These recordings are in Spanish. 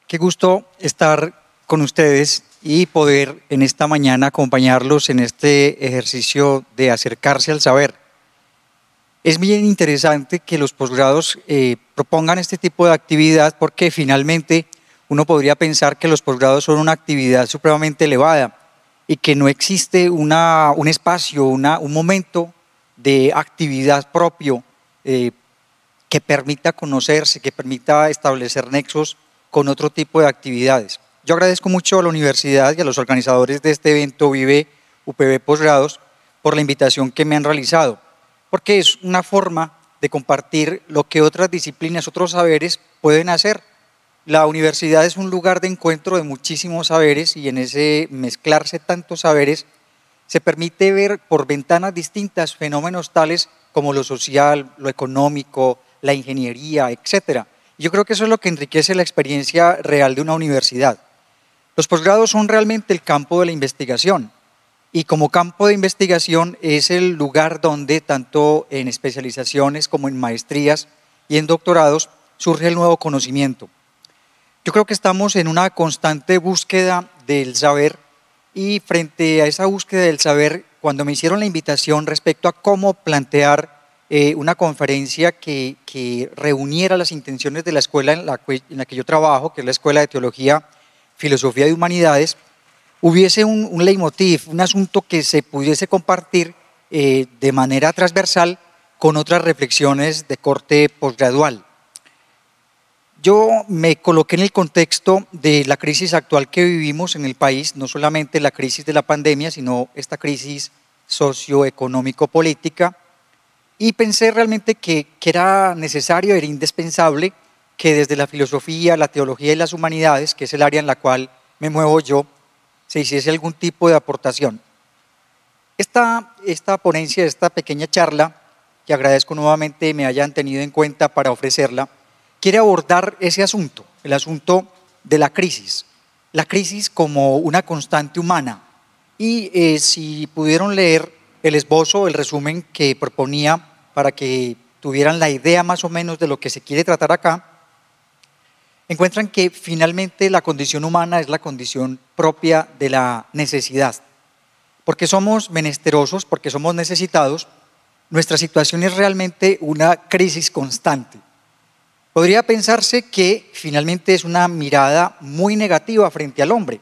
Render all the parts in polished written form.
Qué gusto estar con ustedes y poder en esta mañana acompañarlos en este ejercicio de acercarse al saber. Es bien interesante que los posgrados propongan este tipo de actividad porque finalmente uno podría pensar que los posgrados son una actividad supremamente elevada y que no existe un espacio, un momento de actividad propio que permita conocerse, que permita establecer nexos con otro tipo de actividades. Yo agradezco mucho a la universidad y a los organizadores de este evento Vive UPB Posgrados por la invitación que me han realizado, porque es una forma de compartir lo que otras disciplinas, otros saberes pueden hacer. La universidad es un lugar de encuentro de muchísimos saberes y en ese mezclarse tantos saberes se permite ver por ventanas distintas fenómenos tales como lo social, lo económico, la ingeniería, etcétera. Yo creo que eso es lo que enriquece la experiencia real de una universidad. Los posgrados son realmente el campo de la investigación y como campo de investigación es el lugar donde tanto en especializaciones como en maestrías y en doctorados surge el nuevo conocimiento. Yo creo que estamos en una constante búsqueda del saber y frente a esa búsqueda del saber, cuando me hicieron la invitación respecto a cómo plantear una conferencia que reuniera las intenciones de la escuela en la que yo trabajo, que es la Escuela de Teología, Filosofía y Humanidades, hubiese un leitmotiv, un asunto que se pudiese compartir de manera transversal con otras reflexiones de corte posgradual. Yo me coloqué en el contexto de la crisis actual que vivimos en el país, no solamente la crisis de la pandemia, sino esta crisis socioeconómico-política, y pensé realmente que era necesario, era indispensable que desde la filosofía, la teología y las humanidades, que es el área en la cual me muevo yo, se hiciese algún tipo de aportación. Esta ponencia, esta pequeña charla, que agradezco nuevamente me hayan tenido en cuenta para ofrecerla, quiere abordar ese asunto, el asunto de la crisis como una constante humana. Y si pudieron leer el esbozo, el resumen que proponía para que tuvieran la idea más o menos de lo que se quiere tratar acá, encuentran que finalmente la condición humana es la condición propia de la necesidad. Porque somos menesterosos, porque somos necesitados, nuestra situación es realmente una crisis constante. Podría pensarse que finalmente es una mirada muy negativa frente al hombre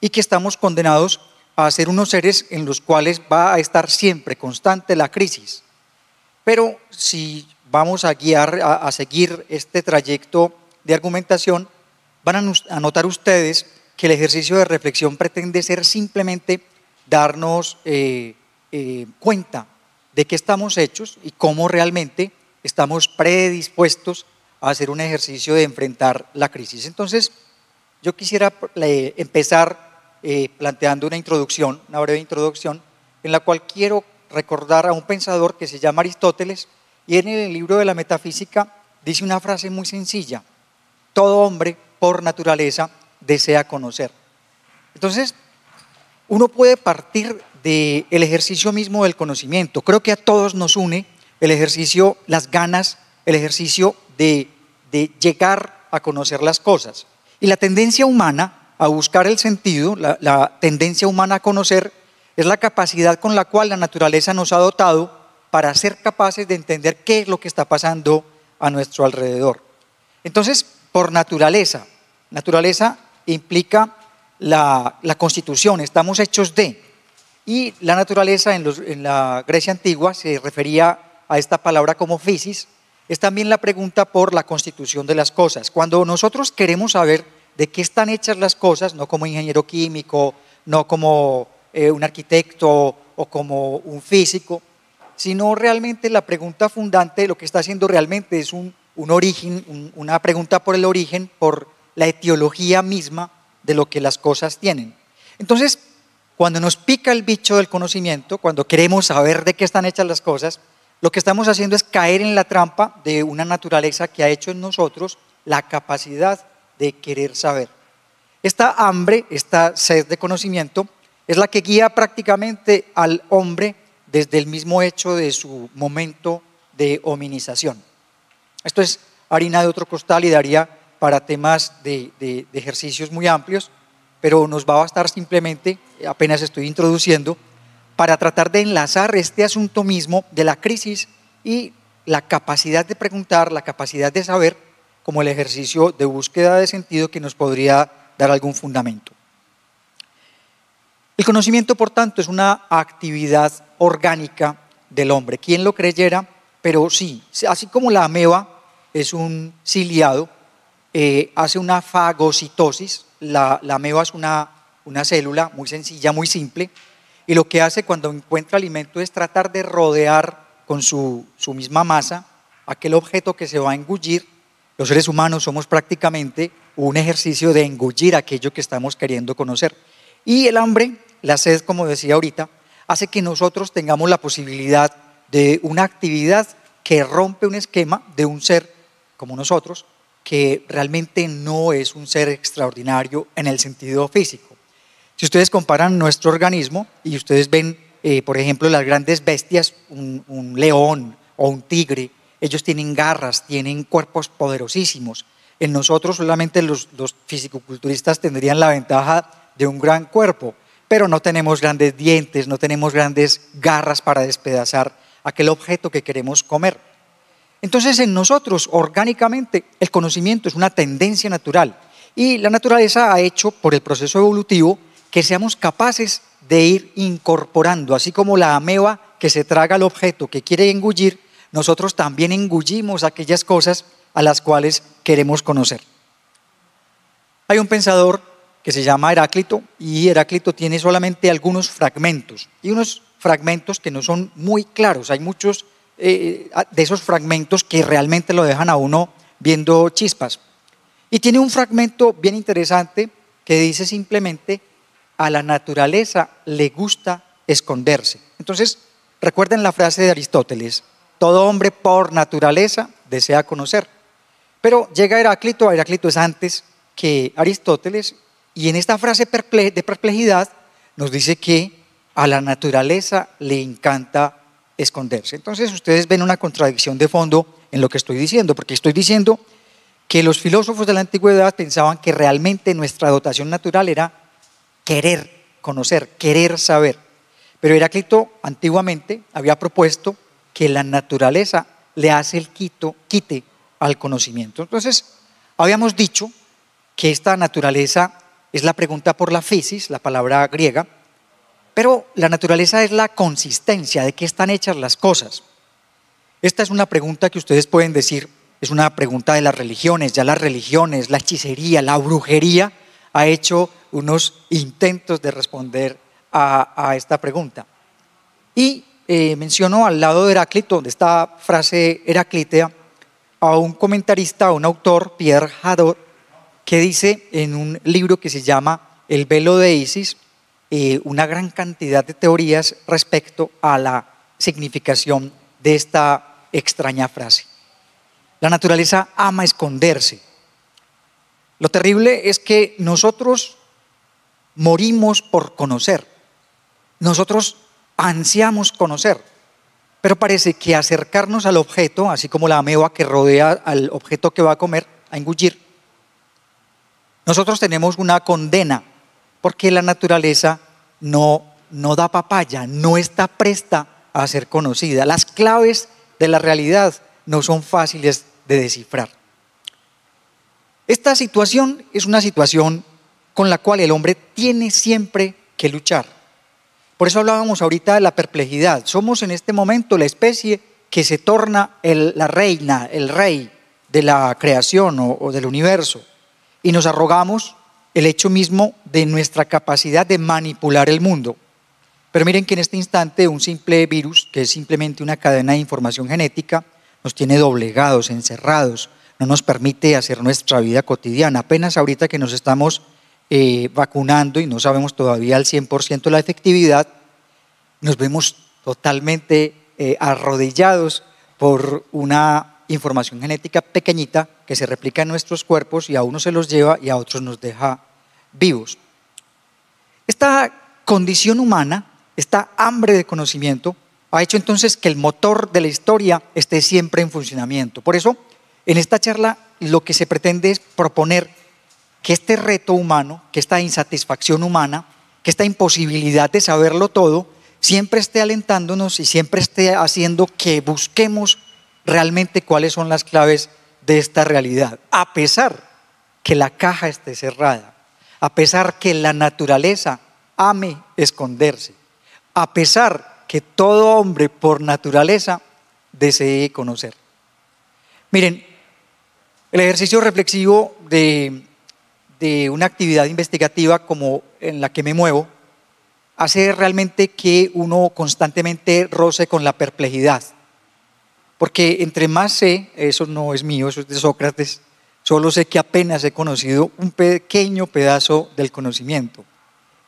y que estamos condenados a ser unos seres en los cuales va a estar siempre constante la crisis. Pero si vamos a seguir este trayecto de argumentación, van a notar ustedes que el ejercicio de reflexión pretende ser simplemente darnos cuenta de qué estamos hechos y cómo realmente estamos predispuestos a hacer un ejercicio de enfrentar la crisis. Entonces, yo quisiera empezar planteando una breve introducción, en la cual quiero recordar a un pensador que se llama Aristóteles, y en el libro de la Metafísica dice una frase muy sencilla: todo hombre, por naturaleza, desea conocer. Entonces, uno puede partir del ejercicio mismo del conocimiento. Creo que a todos nos une el ejercicio, las ganas, el ejercicio de llegar a conocer las cosas. Y la tendencia humana a buscar el sentido, la tendencia humana a conocer, es la capacidad con la cual la naturaleza nos ha dotado para ser capaces de entender qué es lo que está pasando a nuestro alrededor. Entonces, por naturaleza implica la constitución, estamos hechos de. Y la naturaleza en la Grecia antigua se refería a esta palabra como physis. Es también la pregunta por la constitución de las cosas. Cuando nosotros queremos saber de qué están hechas las cosas, no como ingeniero químico, no como un arquitecto o como un físico, sino realmente la pregunta fundante, lo que está haciendo realmente es un origen, una pregunta por el origen, por la etiología misma de lo que las cosas tienen. Entonces, cuando nos pica el bicho del conocimiento, cuando queremos saber de qué están hechas las cosas, lo que estamos haciendo es caer en la trampa de una naturaleza que ha hecho en nosotros la capacidad de querer saber. Esta hambre, esta sed de conocimiento, es la que guía prácticamente al hombre desde el mismo hecho de su momento de hominización. Esto es harina de otro costal y daría para temas de ejercicios muy amplios, pero nos va a bastar simplemente, apenas estoy introduciendo, para tratar de enlazar este asunto mismo de la crisis y la capacidad de preguntar, la capacidad de saber, como el ejercicio de búsqueda de sentido que nos podría dar algún fundamento. El conocimiento, por tanto, es una actividad orgánica del hombre. ¿Quién lo creyera? Pero sí, así como la ameba es un ciliado, hace una fagocitosis, la ameba es una célula muy sencilla, muy simple, y lo que hace cuando encuentra alimento es tratar de rodear con su misma masa aquel objeto que se va a engullir. Los seres humanos somos prácticamente un ejercicio de engullir aquello que estamos queriendo conocer. Y el hambre, la sed, como decía ahorita, hace que nosotros tengamos la posibilidad de una actividad que rompe un esquema de un ser como nosotros, que realmente no es un ser extraordinario en el sentido físico. Si ustedes comparan nuestro organismo y ustedes ven, por ejemplo, las grandes bestias, un león o un tigre, ellos tienen garras, tienen cuerpos poderosísimos. En nosotros solamente los fisicoculturistas tendrían la ventaja de un gran cuerpo, pero no tenemos grandes dientes, no tenemos grandes garras para despedazar aquel objeto que queremos comer. Entonces, en nosotros, orgánicamente, el conocimiento es una tendencia natural y la naturaleza ha hecho, por el proceso evolutivo, que seamos capaces de ir incorporando, así como la ameba que se traga el objeto que quiere engullir, nosotros también engullimos aquellas cosas a las cuales queremos conocer. Hay un pensador que se llama Heráclito, y Heráclito tiene solamente algunos fragmentos, y unos fragmentos que no son muy claros. Hay muchos de esos fragmentos que realmente lo dejan a uno viendo chispas. Y tiene un fragmento bien interesante que dice simplemente: a la naturaleza le gusta esconderse. Entonces, recuerden la frase de Aristóteles: todo hombre por naturaleza desea conocer. Pero llega Heráclito es antes que Aristóteles, y en esta frase de perplejidad nos dice que a la naturaleza le encanta esconderse. Entonces ustedes ven una contradicción de fondo en lo que estoy diciendo, porque estoy diciendo que los filósofos de la antigüedad pensaban que realmente nuestra dotación natural era querer conocer, querer saber. Pero Heráclito antiguamente había propuesto que la naturaleza le hace el quite al conocimiento. Entonces, habíamos dicho que esta naturaleza es la pregunta por la physis, la palabra griega, pero la naturaleza es la consistencia de qué están hechas las cosas. Esta es una pregunta que ustedes pueden decir, es una pregunta de las religiones. Ya las religiones, la hechicería, la brujería ha hecho unos intentos de responder a esta pregunta. Y menciono al lado de Heráclito, de esta frase heraclítea, a un comentarista, a un autor, Pierre Hadot, que dice en un libro que se llama El velo de Isis, una gran cantidad de teorías respecto a la significación de esta extraña frase. La naturaleza ama esconderse. Lo terrible es que nosotros morimos por conocer. Nosotros ansiamos conocer, pero parece que acercarnos al objeto, así como la ameba que rodea al objeto que va a comer, a engullir, nosotros tenemos una condena, porque la naturaleza no da papaya, no está presta a ser conocida. Las claves de la realidad no son fáciles de descifrar. Esta situación es una situación con la cual el hombre tiene siempre que luchar. Por eso hablábamos ahorita de la perplejidad. Somos en este momento la especie que se torna la reina, el rey de la creación o del universo, y nos arrogamos el hecho mismo de nuestra capacidad de manipular el mundo. Pero miren que en este instante un simple virus, que es simplemente una cadena de información genética, nos tiene doblegados, encerrados, no nos permite hacer nuestra vida cotidiana. Apenas ahorita que nos estamos vacunando y no sabemos todavía al 100% la efectividad, nos vemos totalmente arrodillados por una información genética pequeñita que se replica en nuestros cuerpos, y a unos se los lleva y a otros nos deja vivos. Esta condición humana, esta hambre de conocimiento, ha hecho entonces que el motor de la historia esté siempre en funcionamiento. Por eso, En esta charla lo que se pretende es proponer que este reto humano, que esta insatisfacción humana, que esta imposibilidad de saberlo todo, siempre esté alentándonos y siempre esté haciendo que busquemos realmente cuáles son las claves de esta realidad, a pesar que la caja esté cerrada, a pesar que la naturaleza ame esconderse, a pesar que todo hombre por naturaleza desee conocer. Miren, el ejercicio reflexivo de una actividad investigativa como en la que me muevo hace realmente que uno constantemente roce con la perplejidad. Porque entre más sé, eso no es mío, eso es de Sócrates, solo sé que apenas he conocido un pequeño pedazo del conocimiento.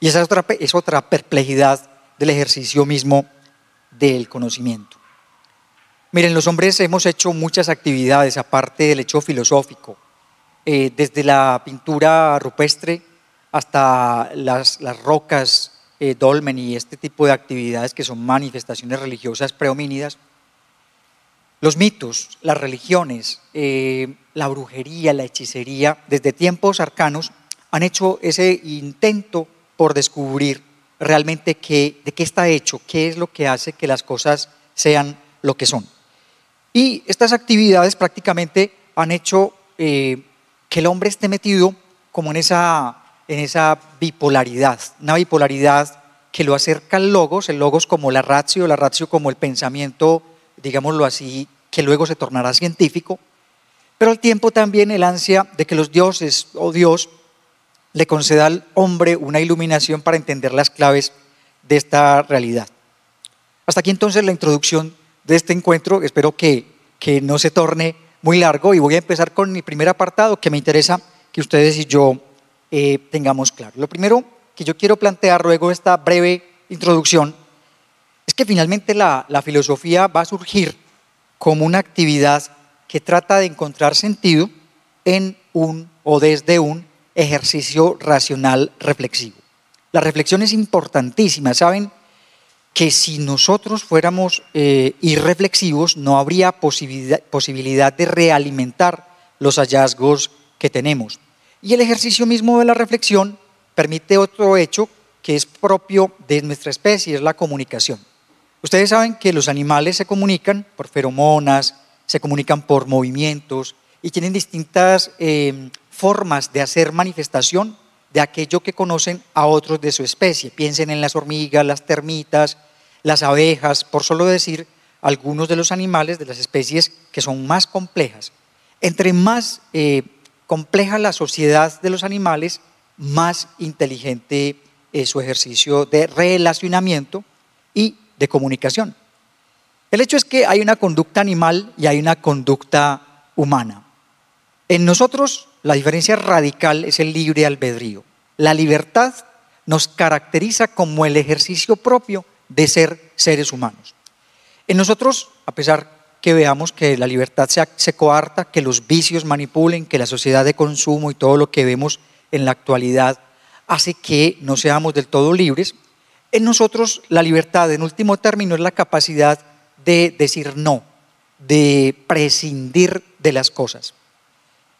Y esa es otra perplejidad del ejercicio mismo del conocimiento. Miren, los hombres hemos hecho muchas actividades aparte del hecho filosófico, desde la pintura rupestre hasta las rocas dolmen y este tipo de actividades que son manifestaciones religiosas prehomínidas. Los mitos, las religiones, la brujería, la hechicería, desde tiempos arcanos han hecho ese intento por descubrir realmente de qué está hecho, qué es lo que hace que las cosas sean lo que son. Y estas actividades prácticamente han hecho que el hombre esté metido como en esa bipolaridad, una bipolaridad que lo acerca al logos, el logos como la ratio como el pensamiento, digámoslo así, que luego se tornará científico, pero al tiempo también el ansia de que los dioses o Dios le conceda al hombre una iluminación para entender las claves de esta realidad. Hasta aquí entonces la introducción de este encuentro, espero que no se torne muy largo y voy a empezar con mi primer apartado que me interesa que ustedes y yo tengamos claro. Lo primero que yo quiero plantear luego de esta breve introducción es que finalmente la filosofía va a surgir como una actividad que trata de encontrar sentido en desde un ejercicio racional reflexivo. La reflexión es importantísima, ¿saben? Que si nosotros fuéramos irreflexivos no habría posibilidad de realimentar los hallazgos que tenemos. Y el ejercicio mismo de la reflexión permite otro hecho que es propio de nuestra especie, es la comunicación. Ustedes saben que los animales se comunican por feromonas, se comunican por movimientos y tienen distintas formas de hacer manifestación de aquello que conocen a otros de su especie. Piensen en las hormigas, las termitas, las abejas, por solo decir algunos de los animales de las especies que son más complejas. Entre más compleja la sociedad de los animales, más inteligente es su ejercicio de relacionamiento y de comunicación. El hecho es que hay una conducta animal y hay una conducta humana. En nosotros la diferencia radical es el libre albedrío. La libertad nos caracteriza como el ejercicio propio de ser seres humanos. En nosotros, a pesar que veamos que la libertad se coarta, que los vicios manipulen, que la sociedad de consumo y todo lo que vemos en la actualidad hace que no seamos del todo libres, en nosotros la libertad, en último término, es la capacidad de decir no, de prescindir de las cosas.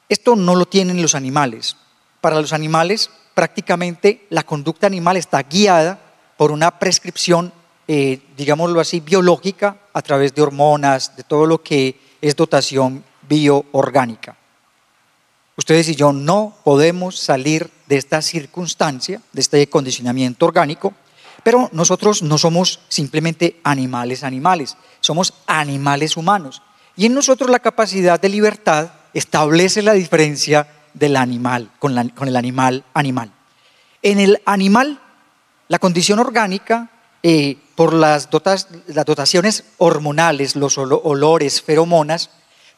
Esto no lo tienen los animales. Para los animales, prácticamente la conducta animal está guiada por una prescripción, digámoslo así, biológica a través de hormonas, de todo lo que es dotación bioorgánica. Ustedes y yo no podemos salir de esta circunstancia, de este condicionamiento orgánico, pero nosotros no somos simplemente animales, somos animales humanos. Y en nosotros la capacidad de libertad establece la diferencia del animal con el animal. En el animal, la condición orgánica, por las dotaciones hormonales, los olores, feromonas,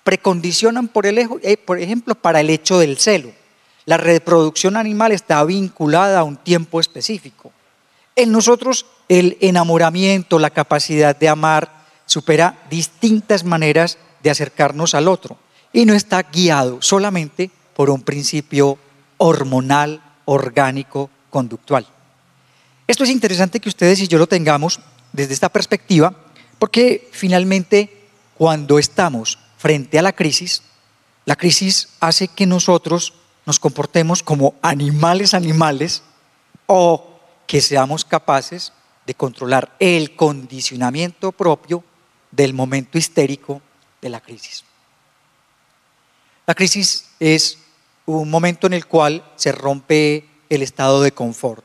precondicionan, por ejemplo, para el hecho del celo. La reproducción animal está vinculada a un tiempo específico. En nosotros, el enamoramiento, la capacidad de amar, supera distintas maneras de acercarnos al otro y no está guiado solamente por un principio hormonal, orgánico, conductual. Esto es interesante que ustedes y yo lo tengamos desde esta perspectiva, porque finalmente cuando estamos frente a la crisis, La crisis hace que nosotros nos comportemos como animales o que seamos capaces de controlar el condicionamiento propio del momento histérico de la crisis. La crisis es un momento en el cual se rompe el estado de confort.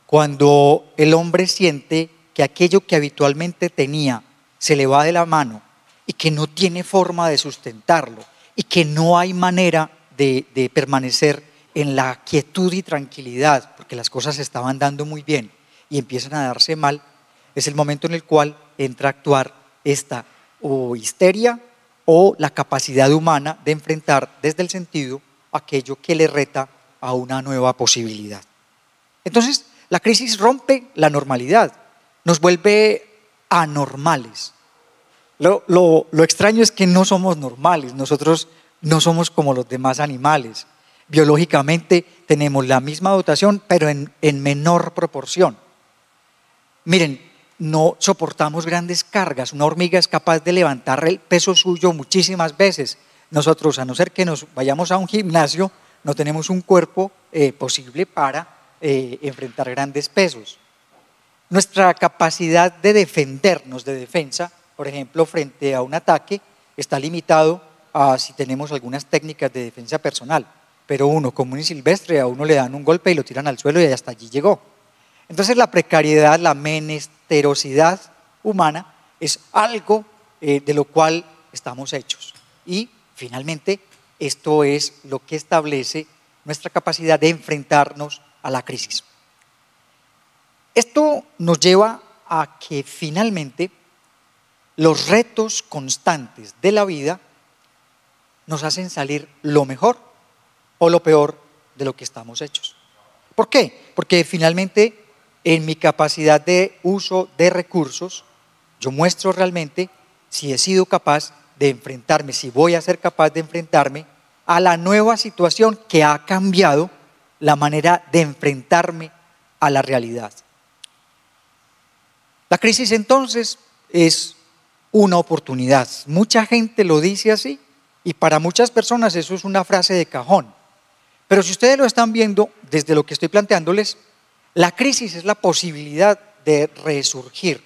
Cuando el hombre siente que aquello que habitualmente tenía se le va de la mano y que no tiene forma de sustentarlo y que no hay manera de permanecer en la quietud y tranquilidad, porque las cosas se estaban dando muy bien y empiezan a darse mal, es el momento en el cual entra a actuar esta o histeria o la capacidad humana de enfrentar desde el sentido aquello que le reta a una nueva posibilidad. Entonces, la crisis rompe la normalidad, nos vuelve anormales. Lo extraño es que no somos normales, nosotros no somos como los demás animales. Biológicamente tenemos la misma dotación, pero en menor proporción. Miren, no soportamos grandes cargas. Una hormiga es capaz de levantar el peso suyo muchísimas veces. Nosotros, a no ser que nos vayamos a un gimnasio, no tenemos un cuerpo posible para enfrentar grandes pesos. Nuestra capacidad de defendernos, de defensa, por ejemplo, frente a un ataque, está limitado a si tenemos algunas técnicas de defensa personal. Pero uno común y silvestre, a uno le dan un golpe y lo tiran al suelo y hasta allí llegó. Entonces la precariedad, la menesterosidad humana es algo de lo cual estamos hechos. Y finalmente esto es lo que establece nuestra capacidad de enfrentarnos a la crisis. Esto nos lleva a que finalmente los retos constantes de la vida nos hacen salir lo mejor o lo peor de lo que estamos hechos. ¿Por qué? Porque finalmente en mi capacidad de uso de recursos, yo muestro realmente si he sido capaz de enfrentarme, si voy a ser capaz de enfrentarme a la nueva situación que ha cambiado la manera de enfrentarme a la realidad. La crisis entonces es una oportunidad. Mucha gente lo dice así y para muchas personas eso es una frase de cajón. Pero si ustedes lo están viendo desde lo que estoy planteándoles, la crisis es la posibilidad de resurgir.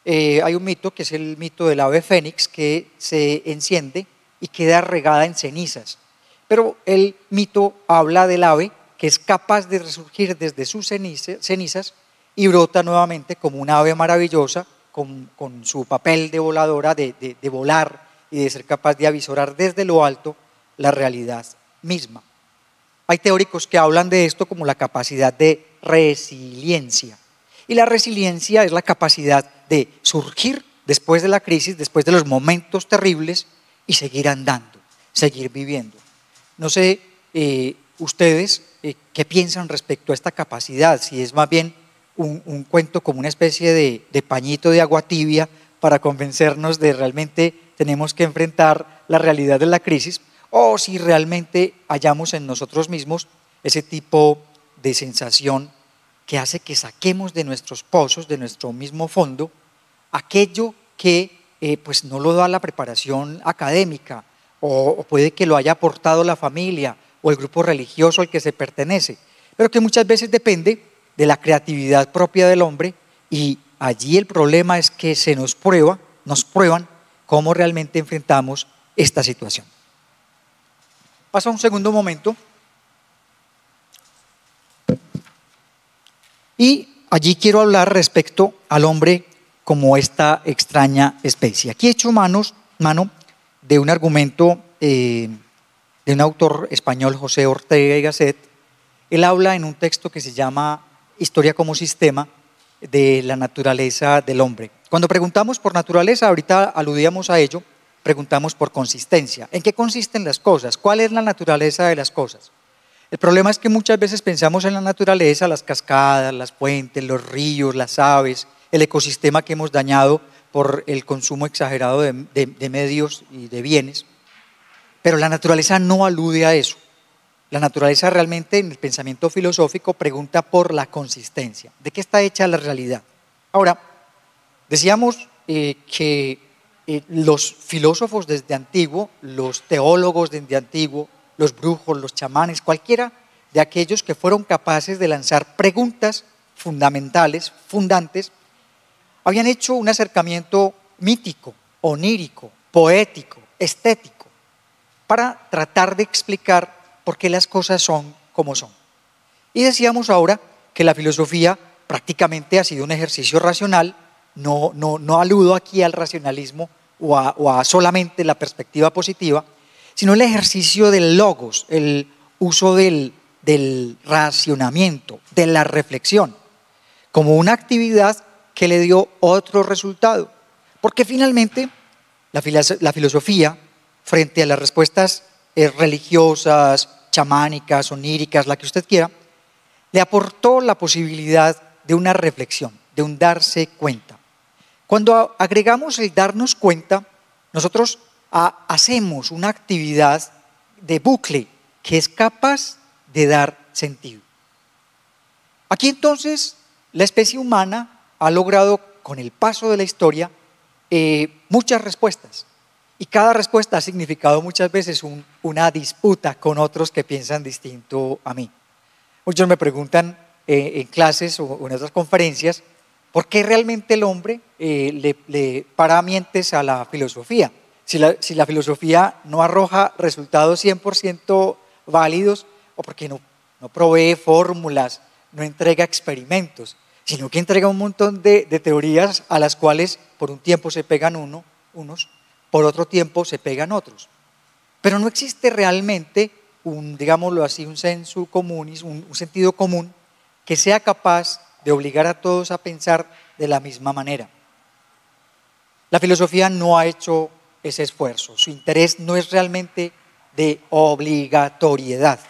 Hay un mito que es el mito del ave fénix que se enciende y queda regada en cenizas. Pero el mito habla del ave que es capaz de resurgir desde sus cenizas y brota nuevamente como una ave maravillosa con su papel de voladora, de volar y de ser capaz de avisorar desde lo alto la realidad misma. Hay teóricos que hablan de esto como la capacidad de resiliencia. Y la resiliencia es la capacidad de surgir después de la crisis, después de los momentos terribles y seguir andando, seguir viviendo. No sé, ustedes, ¿qué piensan respecto a esta capacidad? Si es más bien un cuento como una especie de pañito de agua tibia para convencernos de realmente tenemos que enfrentar la realidad de la crisis, o si realmente hallamos en nosotros mismos ese tipo de sensación que hace que saquemos de nuestros pozos, de nuestro mismo fondo, aquello que pues no lo da la preparación académica, o puede que lo haya aportado la familia o el grupo religioso al que se pertenece, pero que muchas veces depende de la creatividad propia del hombre, y allí el problema es que nos prueban cómo realmente enfrentamos esta situación. Pasa un segundo momento y allí quiero hablar respecto al hombre como esta extraña especie. Aquí he hecho mano de un argumento de un autor español, José Ortega y Gasset. Él habla en un texto que se llama Historia como sistema de la naturaleza del hombre. Cuando preguntamos por naturaleza, ahorita aludíamos a ello, preguntamos por consistencia. ¿En qué consisten las cosas? ¿Cuál es la naturaleza de las cosas? El problema es que muchas veces pensamos en la naturaleza, las cascadas, las fuentes, los ríos, las aves, el ecosistema que hemos dañado por el consumo exagerado de medios y de bienes. Pero la naturaleza no alude a eso. La naturaleza realmente en el pensamiento filosófico pregunta por la consistencia. ¿De qué está hecha la realidad? Ahora, decíamos que los filósofos desde antiguo, los teólogos desde antiguo, los brujos, los chamanes, cualquiera de aquellos que fueron capaces de lanzar preguntas fundamentales, fundantes, habían hecho un acercamiento mítico, onírico, poético, estético, para tratar de explicar por qué las cosas son como son. Y decíamos ahora que la filosofía prácticamente ha sido un ejercicio racional. No aludo aquí al racionalismo o a solamente la perspectiva positiva, sino el ejercicio del logos, el uso del racionamiento, de la reflexión, como una actividad que le dio otro resultado. Porque finalmente la filosofía, frente a las respuestas religiosas, chamánicas, oníricas, la que usted quiera, le aportó la posibilidad de una reflexión, de un darse cuenta. Cuando agregamos el darnos cuenta, nosotros hacemos una actividad de bucle que es capaz de dar sentido. Aquí entonces la especie humana ha logrado con el paso de la historia muchas respuestas, y cada respuesta ha significado muchas veces una disputa con otros que piensan distinto a mí. Muchos me preguntan en clases o en otras conferencias, ¿por qué realmente el hombre le para mientes a la filosofía? Si la filosofía no arroja resultados 100% válidos, o porque no provee fórmulas, no entrega experimentos, sino que entrega un montón de teorías a las cuales por un tiempo se pegan unos, por otro tiempo se pegan otros. Pero no existe realmente digámoslo así, un sensu communis, un sentido común que sea capaz de obligar a todos a pensar de la misma manera. La filosofía no ha hecho ese esfuerzo, su interés no es realmente de obligatoriedad.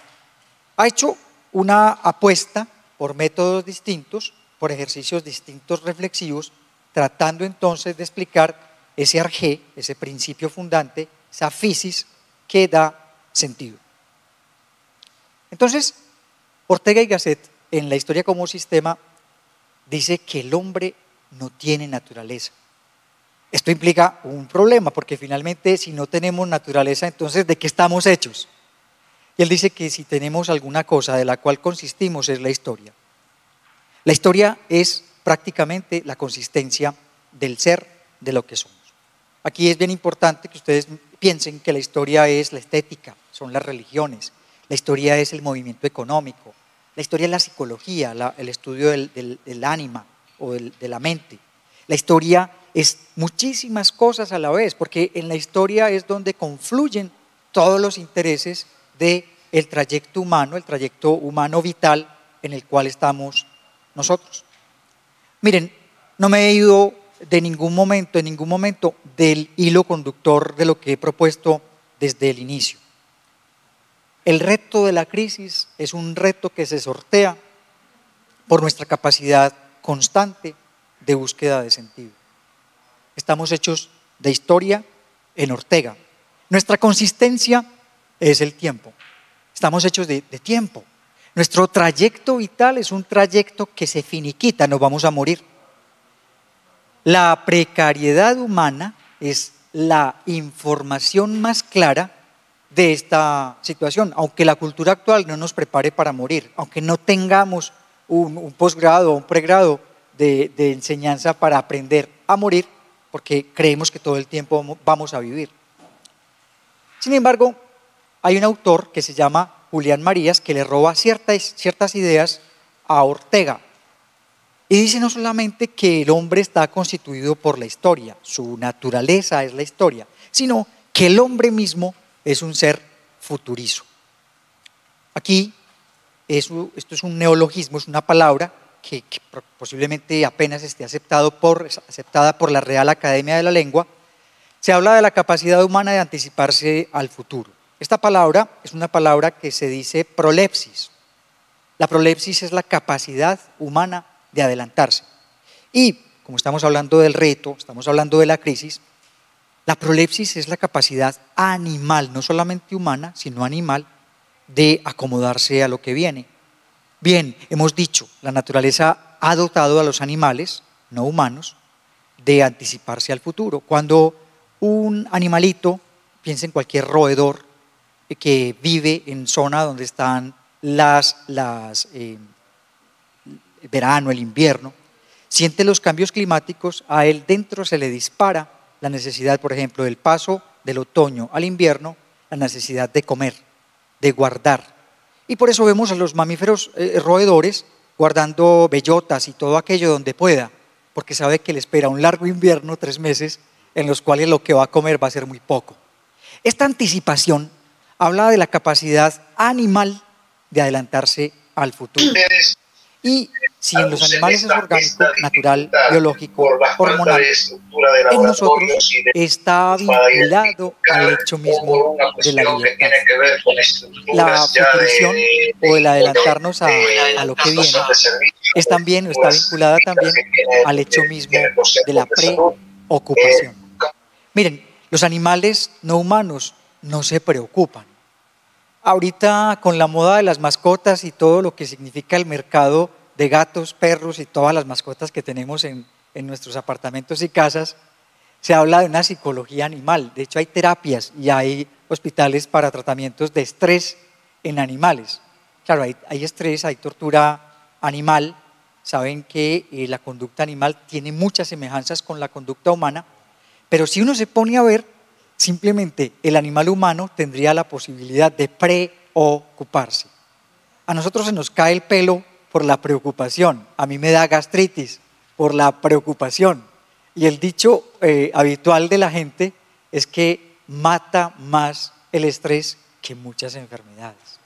Ha hecho una apuesta por métodos distintos, por ejercicios distintos reflexivos, tratando entonces de explicar ese arjé, ese principio fundante, esa physis que da sentido. Entonces, Ortega y Gasset, en La historia como sistema, dice que el hombre no tiene naturaleza. Esto implica un problema, porque finalmente si no tenemos naturaleza, entonces ¿de qué estamos hechos? Y él dice que si tenemos alguna cosa de la cual consistimos es la historia. La historia es prácticamente la consistencia del ser, de lo que somos. Aquí es bien importante que ustedes piensen que la historia es la estética, son las religiones, la historia es el movimiento económico, la historia es la psicología, el estudio del ánima o de la mente. La historia es muchísimas cosas a la vez, porque en la historia es donde confluyen todos los intereses del trayecto humano vital en el cual estamos nosotros. Miren, no me he ido en ningún momento del hilo conductor de lo que he propuesto desde el inicio. El reto de la crisis es un reto que se sortea por nuestra capacidad constante de búsqueda de sentido. Estamos hechos de historia en Ortega. Nuestra consistencia es el tiempo. Estamos hechos de tiempo. Nuestro trayecto vital es un trayecto que se finiquita, nos vamos a morir. La precariedad humana es la información más clara de esta situación, aunque la cultura actual no nos prepare para morir, aunque no tengamos un posgrado o un pregrado de enseñanza para aprender a morir, porque creemos que todo el tiempo vamos a vivir. Sin embargo, hay un autor que se llama Julián Marías que le roba ciertas ideas a Ortega y dice no solamente que el hombre está constituido por la historia, su naturaleza es la historia, sino que el hombre mismo es un ser futurizo. Aquí, esto es un neologismo, es una palabra que posiblemente apenas esté aceptada por la Real Academia de la Lengua. Se habla de la capacidad humana de anticiparse al futuro. Esta palabra es una palabra que se dice prolepsis. La prolepsis es la capacidad humana de adelantarse. Y como estamos hablando del reto, estamos hablando de la crisis, la prolepsis es la capacidad animal, no solamente humana, sino animal, de acomodarse a lo que viene. Bien, hemos dicho, la naturaleza ha dotado a los animales, no humanos, de anticiparse al futuro. Cuando Un animalito, piensa en cualquier roedor que vive en zona donde están el verano, el invierno, siente los cambios climáticos, a él dentro se le dispara la necesidad, por ejemplo, del paso del otoño al invierno, la necesidad de comer, de guardar. Y por eso vemos a los mamíferos roedores guardando bellotas y todo aquello donde pueda, porque sabe que le espera un largo invierno, 3 meses, en los cuales lo que va a comer va a ser muy poco. Esta anticipación habla de la capacidad animal de adelantarse al futuro. Y si en los animales es orgánico, natural, biológico, hormonal, en nosotros está vinculado al hecho mismo de la libertad. La futurición o el adelantarnos a lo que viene es también, está vinculada también al hecho mismo de la preocupación. Miren, los animales no humanos no se preocupan. Ahorita con la moda de las mascotas y todo lo que significa el mercado de gatos, perros y todas las mascotas que tenemos en nuestros apartamentos y casas, se habla de una psicología animal. De hecho hay terapias y hay hospitales para tratamientos de estrés en animales. Claro, hay estrés, hay tortura animal. Saben que la conducta animal tiene muchas semejanzas con la conducta humana, pero si uno se pone a ver, simplemente el animal humano tendría la posibilidad de preocuparse. A nosotros se nos cae el pelo por la preocupación, a mí me da gastritis por la preocupación. Y el dicho habitual de la gente es que mata más el estrés que muchas enfermedades.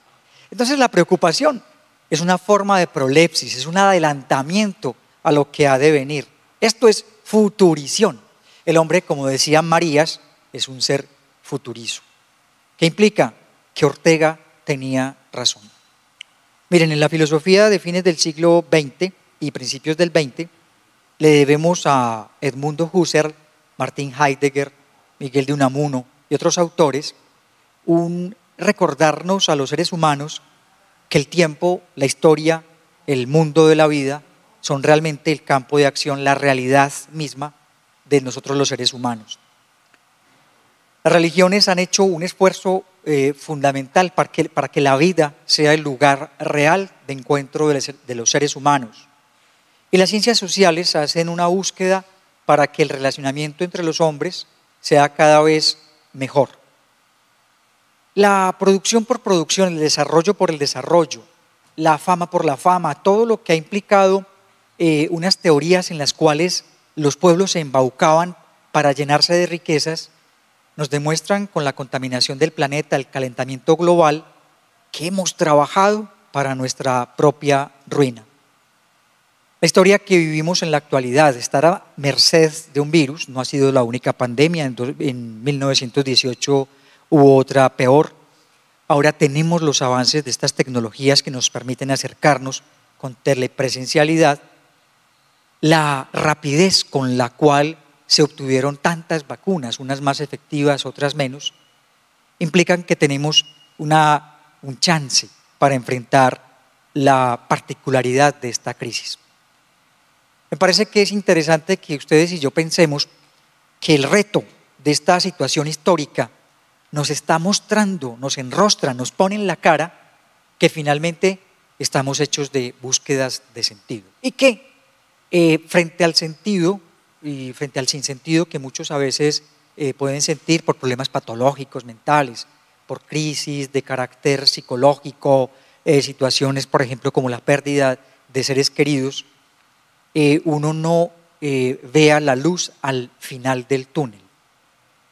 Entonces la preocupación es una forma de prolepsis, es un adelantamiento a lo que ha de venir. Esto es futurición. El hombre, como decía Marías, es un ser futurizo. ¿Qué implica? Que Ortega tenía razón. Miren, en la filosofía de fines del siglo XX y principios del XX, le debemos a Edmundo Husserl, Martin Heidegger, Miguel de Unamuno y otros autores, un recordarnos a los seres humanos que el tiempo, la historia, el mundo de la vida son realmente el campo de acción, la realidad misma de nosotros los seres humanos. Las religiones han hecho un esfuerzo fundamental para que la vida sea el lugar real de encuentro de los seres humanos. Y las ciencias sociales hacen una búsqueda para que el relacionamiento entre los hombres sea cada vez mejor. La producción por producción, el desarrollo por el desarrollo, la fama por la fama, todo lo que ha implicado unas teorías en las cuales los pueblos se embaucaban para llenarse de riquezas, nos demuestran con la contaminación del planeta, el calentamiento global, que hemos trabajado para nuestra propia ruina. La historia que vivimos en la actualidad, estar a merced de un virus, no ha sido la única pandemia, en 1918 hubo otra peor. Ahora tenemos los avances de estas tecnologías que nos permiten acercarnos con telepresencialidad, la rapidez con la cual se obtuvieron tantas vacunas, unas más efectivas, otras menos, implican que tenemos un chance para enfrentar la particularidad de esta crisis. Me parece que es interesante que ustedes y yo pensemos que el reto de esta situación histórica nos está mostrando, nos enrostra, nos pone en la cara que finalmente estamos hechos de búsquedas de sentido. Y que frente al sentido y frente al sinsentido que muchos a veces pueden sentir por problemas patológicos, mentales, por crisis de carácter psicológico, situaciones, por ejemplo, como la pérdida de seres queridos, uno no vea la luz al final del túnel.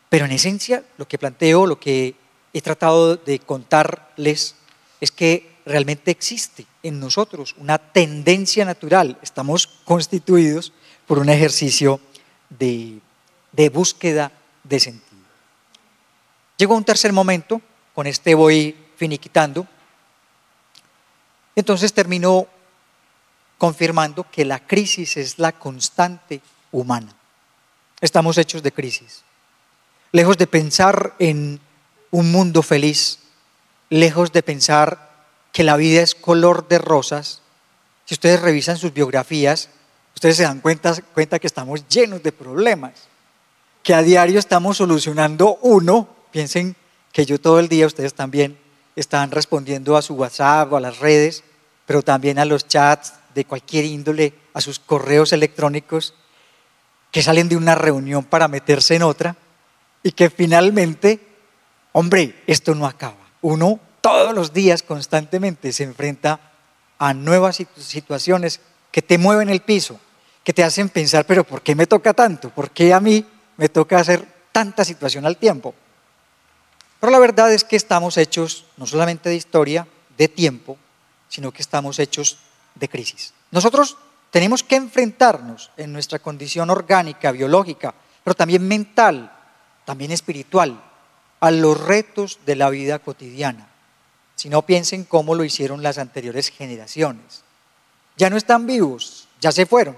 Pero en esencia, lo que planteo, lo que he tratado de contarles es que realmente existe en nosotros una tendencia natural. Estamos constituidos por un ejercicio de búsqueda de sentido. Llegó un tercer momento, con este voy finiquitando. Entonces termino confirmando que la crisis es la constante humana. Estamos hechos de crisis. Lejos de pensar en un mundo feliz, lejos de pensar que la vida es color de rosas, si ustedes revisan sus biografías, ustedes se dan cuenta que estamos llenos de problemas. que a diario estamos solucionando uno. Piensen que yo todo el día, ustedes también, están respondiendo a su WhatsApp o a las redes, pero también a los chats de cualquier índole, a sus correos electrónicos, que salen de una reunión para meterse en otra y que finalmente, hombre, esto no acaba. Uno todos los días constantemente se enfrenta a nuevas situaciones que te mueven el piso, que te hacen pensar, pero ¿por qué me toca tanto? ¿Por qué a mí me toca hacer tanta situación al tiempo? Pero la verdad es que estamos hechos no solamente de historia, de tiempo, sino que estamos hechos de crisis. Nosotros tenemos que enfrentarnos en nuestra condición orgánica, biológica, pero también mental, también espiritual, a los retos de la vida cotidiana. Si no, piensen cómo lo hicieron las anteriores generaciones. Ya no están vivos, ya se fueron.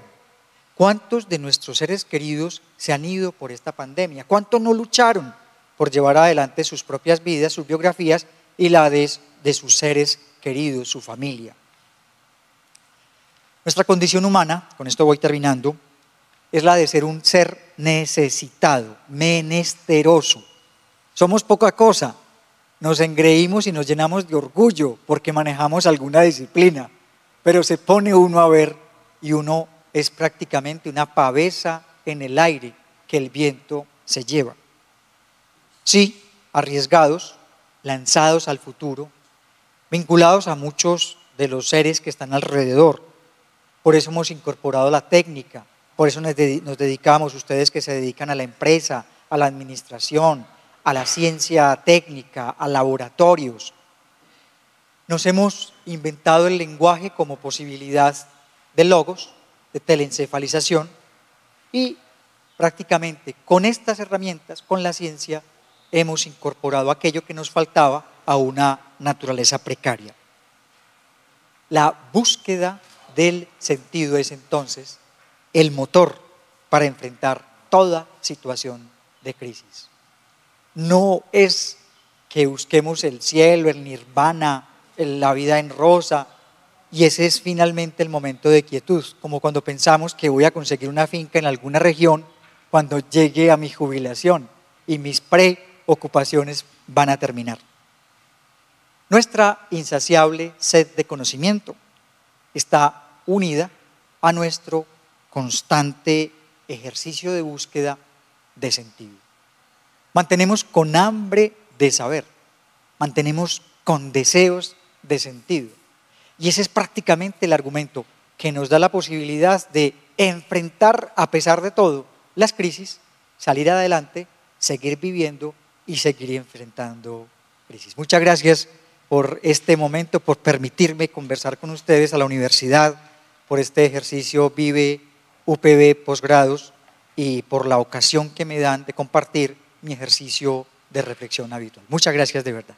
¿Cuántos de nuestros seres queridos se han ido por esta pandemia? ¿Cuántos no lucharon por llevar adelante sus propias vidas, sus biografías y la de sus seres queridos, su familia? Nuestra condición humana, con esto voy terminando, es la de ser un ser necesitado, menesteroso. Somos poca cosa, nos engreímos y nos llenamos de orgullo porque manejamos alguna disciplina, pero se pone uno a ver y uno es prácticamente una pavesa en el aire que el viento se lleva. Sí, arriesgados, lanzados al futuro, vinculados a muchos de los seres que están alrededor. Por eso hemos incorporado la técnica, por eso nos dedicamos, ustedes que se dedican a la empresa, a la administración, a la ciencia técnica, a laboratorios. Nos hemos inventado el lenguaje como posibilidad de logos, de telencefalización, y prácticamente con estas herramientas, con la ciencia, hemos incorporado aquello que nos faltaba a una naturaleza precaria. La búsqueda del sentido es entonces el motor para enfrentar toda situación de crisis. No es que busquemos el cielo, el nirvana, la vida en rosa, y ese es finalmente el momento de quietud, como cuando pensamos que voy a conseguir una finca en alguna región cuando llegue a mi jubilación y mis preocupaciones van a terminar. Nuestra insaciable sed de conocimiento está unida a nuestro constante ejercicio de búsqueda de sentido. Mantenemos con hambre de saber, mantenemos con deseos de sentido. Y ese es prácticamente el argumento que nos da la posibilidad de enfrentar, a pesar de todo, las crisis, salir adelante, seguir viviendo y seguir enfrentando crisis. Muchas gracias por este momento, por permitirme conversar con ustedes a la universidad, por este ejercicio Vive UPB Posgrados y por la ocasión que me dan de compartir mi ejercicio de reflexión habitual. Muchas gracias de verdad.